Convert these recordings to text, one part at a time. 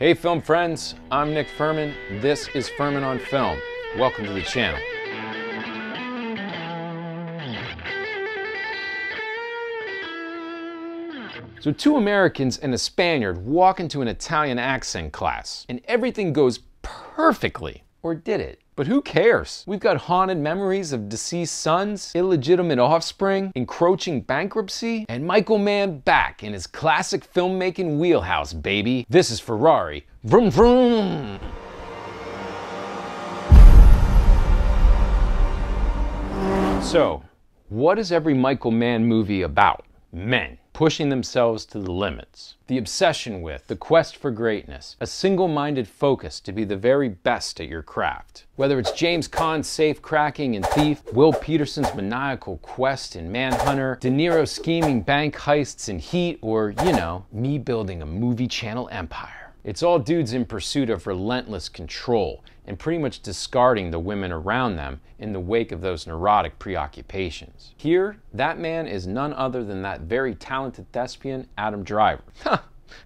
Hey film friends, I'm Nick Furman. This is Furman on Film. Welcome to the channel. So two Americans and a Spaniard walk into an Italian accent class, and everything goes perfectly. Or did it? But who cares? We've got haunted memories of deceased sons, illegitimate offspring, encroaching bankruptcy, and Michael Mann back in his classic filmmaking wheelhouse, baby. This is Ferrari. Vroom vroom! So, what is every Michael Mann movie about? Men pushing themselves to the limits. The obsession with, the quest for greatness, a single-minded focus to be the very best at your craft. Whether it's James Caan's safe-cracking in Thief, Will Peterson's maniacal quest in Manhunter, De Niro's scheming bank heists in Heat, or, you know, me building a movie channel empire. It's all dudes in pursuit of relentless control and pretty much discarding the women around them in the wake of those neurotic preoccupations. Here, that man is none other than that very talented thespian, Adam Driver.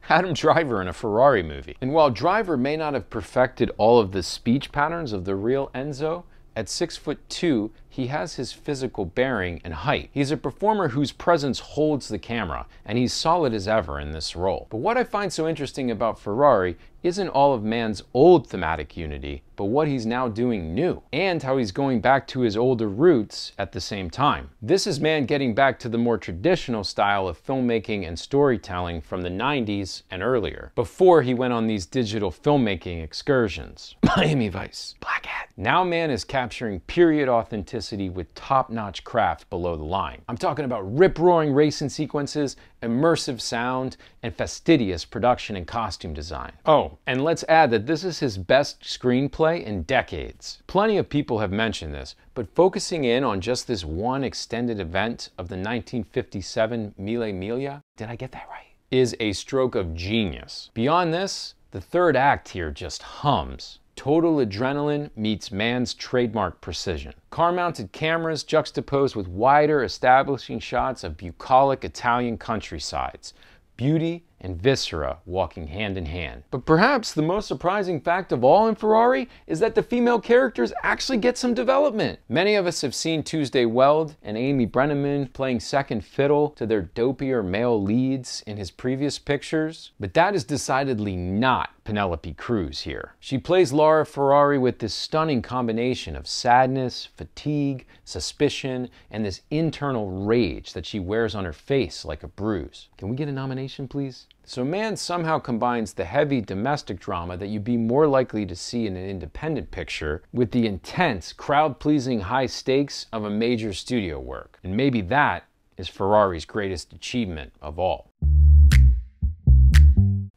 Adam Driver in a Ferrari movie. And while Driver may not have perfected all of the speech patterns of the real Enzo, at 6'2", he has his physical bearing and height. He's a performer whose presence holds the camera, and he's solid as ever in this role. But what I find so interesting about Ferrari isn't all of Mann's old thematic unity, but what he's now doing new, and how he's going back to his older roots at the same time. This is Mann getting back to the more traditional style of filmmaking and storytelling from the 90s and earlier, before he went on these digital filmmaking excursions. Miami Vice, Black Hat. Now Mann is capturing period authenticity with top-notch craft below the line. I'm talking about rip-roaring racing sequences, immersive sound, and fastidious production and costume design. Oh, and let's add that this is his best screenplay in decades. Plenty of people have mentioned this, but focusing in on just this one extended event of the 1957 Mille Miglia, did I get that right? Is a stroke of genius. Beyond this, the third act here just hums. Total adrenaline meets Mann's trademark precision. Car-mounted cameras juxtaposed with wider establishing shots of bucolic Italian countrysides. Beauty and viscera walking hand in hand. But perhaps the most surprising fact of all in Ferrari is that the female characters actually get some development. Many of us have seen Tuesday Weld and Amy Brenneman playing second fiddle to their dopier male leads in his previous pictures, but that is decidedly not Penélope Cruz here. She plays Laura Ferrari with this stunning combination of sadness, fatigue, suspicion, and this internal rage that she wears on her face like a bruise. Can we get a nomination, please? So Mann somehow combines the heavy domestic drama that you'd be more likely to see in an independent picture with the intense, crowd-pleasing high stakes of a major studio work. And maybe that is Ferrari's greatest achievement of all.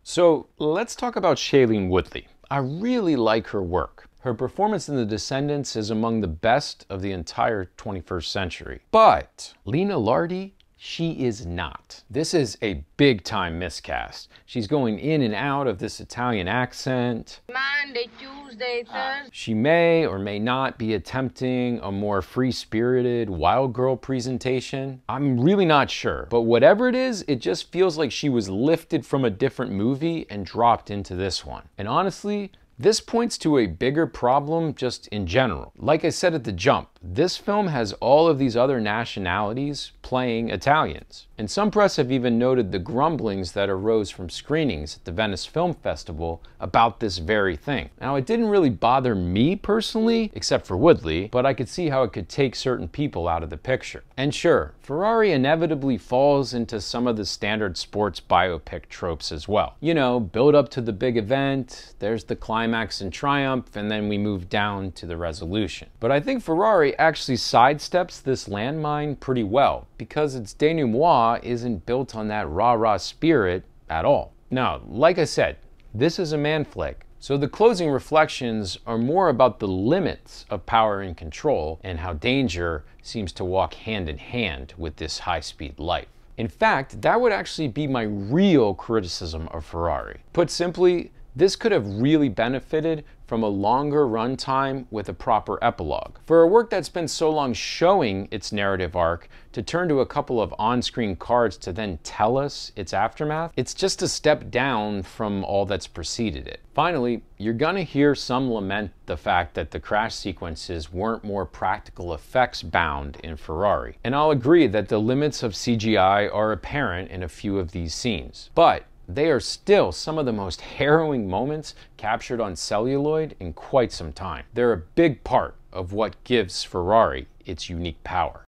So let's talk about Shailene Woodley. I really like her work. Her performance in The Descendants is among the best of the entire 21st century. But Lena Lardy, she is not. This is a big-time miscast. She's going in and out of this Italian accent. Monday, Tuesday, Thursday. She may or may not be attempting a more free-spirited wild girl presentation. I'm really not sure, but whatever it is, it just feels like she was lifted from a different movie and dropped into this one. And honestly, this points to a bigger problem just in general. Like I said at the jump, this film has all of these other nationalities playing Italians. And some press have even noted the grumblings that arose from screenings at the Venice Film Festival about this very thing. Now, it didn't really bother me personally, except for Woodley, but I could see how it could take certain people out of the picture. And sure, Ferrari inevitably falls into some of the standard sports biopic tropes as well. You know, build up to the big event, there's the climax and triumph, and then we move down to the resolution. But I think Ferrari actually sidesteps this landmine pretty well, because its denouement isn't built on that rah-rah spirit at all. Now, like I said, this is a Mann flick, so the closing reflections are more about the limits of power and control and how danger seems to walk hand in hand with this high-speed life. In fact, that would actually be my real criticism of Ferrari. Put simply, this could have really benefited from a longer runtime with a proper epilogue. For a work that's been so long showing its narrative arc, to turn to a couple of on-screen cards to then tell us its aftermath, it's just a step down from all that's preceded it. Finally, you're gonna hear some lament the fact that the crash sequences weren't more practical effects bound in Ferrari. And I'll agree that the limits of CGI are apparent in a few of these scenes. But they are still some of the most harrowing moments captured on celluloid in quite some time. They're a big part of what gives Ferrari its unique power.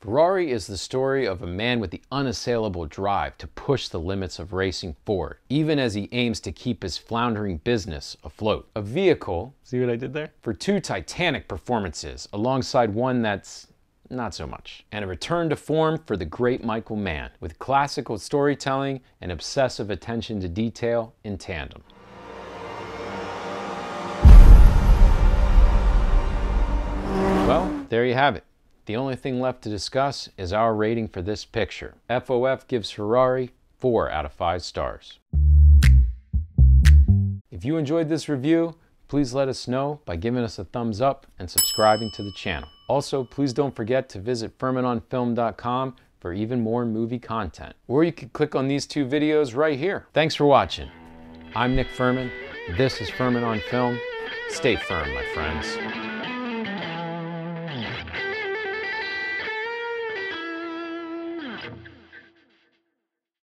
Ferrari is the story of a man with the unassailable drive to push the limits of racing forward, even as he aims to keep his floundering business afloat. A vehicle, see what I did there? For two titanic performances, alongside one that's not so much. And a return to form for the great Michael Mann, with classical storytelling and obsessive attention to detail in tandem. Well, there you have it. The only thing left to discuss is our rating for this picture. FOF gives Ferrari 4 out of 5 stars. If you enjoyed this review, please let us know by giving us a thumbs up and subscribing to the channel. Also, please don't forget to visit FurmanOnFilm.com for even more movie content. Or you can click on these two videos right here. Thanks for watching. I'm Nick Furman. This is Furman on Film. Stay firm, my friends.